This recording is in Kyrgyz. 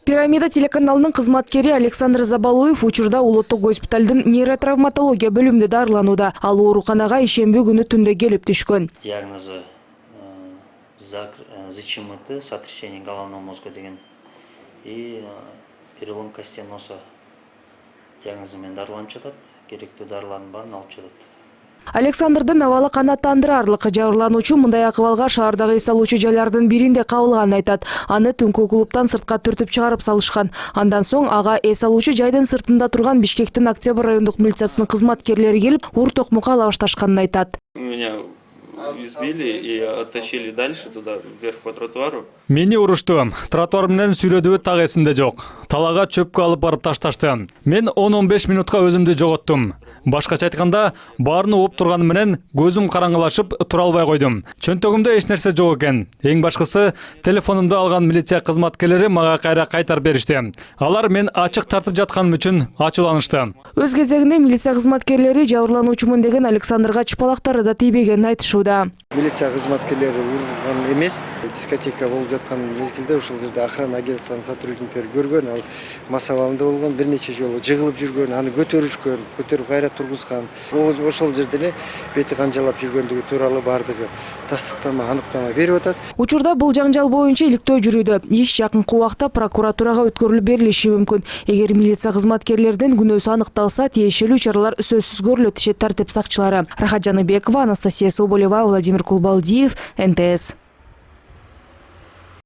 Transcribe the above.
Пирамида телеканалының қызматкері Александр Забалуев учурда улуттук госпиталдын нейротравматология бөлүмүндө дарыланууда. Ал ооруканага ишемби күнү түндө келип түшкөн. Диагнозы ЗЧМТ, сотрясение головного мозга деген и перелом костей носа диагнозымен дарыланып жатат. Керектүү дарылардын баарын алып жатат. Александрдын абалы канааттандырарлык. Жабырлануучу мындай акыбалга шаардагы эс алуучу жайлардын биринде кабылганын айтат. Аны түнкү клубтан сыртка түртүп чыгарып салышкан. Андан соң ага эс алуучу жайдын сыртында турган Бишкектин Октябрь райондук милициясынын кызматкерлери келип, ур токмокко ала башташканын айтат. Меня избили и оттащили дальше туда, вверх по тротуару. Мени урушту. Тротуар менен сүйлөдүбү так эсимде жок. Талага чөпкө алып барып ташташты. Мен 10-15 минутка өзүмдү жоготтум. Башкача айтканда, баарын ооп турганы менен көзүм караңгылашып тура албай койдум. Чөнтөгүмдө эч нерсе жок экен. Эң башкысы, телефонумду алган милиция кызматкерлери мага кайра кайтарып беришти. Алар мен ачык тартып жатканым үчүн ачууланышты. Өз кезегинде милиция кызматкерлери жабырлануучумун деген Александрга чыпалактары да тийбегенин айтышууда. Милиция кызматкерлери урган эмес, дискотека болуп жаткан мезгилде ушул жерде охрана агентствонун сотрудниктери көргөн, ал мас абалында болгон, бир нече жолу жыгылып жүргөн, аны көтөрүшкөн, көтөрүп кайра тургузган. Ошол жерде эле бети канжалап жүргөндүгү тууралуу бардыгы тастыктама, аныктама берип атат. Учурда бул жаңжал боюнча иликтөө жүрүүдө. Иш жакынкы убакта прокуратурага өткөрүлүп берилиши мүмкүн. Эгер милиция кызматкерлеринин күнөөсү аныкталса, тиешелүү чаралар сөзсүз көрүлөт, дешет тартип сакчылары. Рахат Жаныбекова, Анастасия Соболева, Владимир Кулбалдиев, НТС.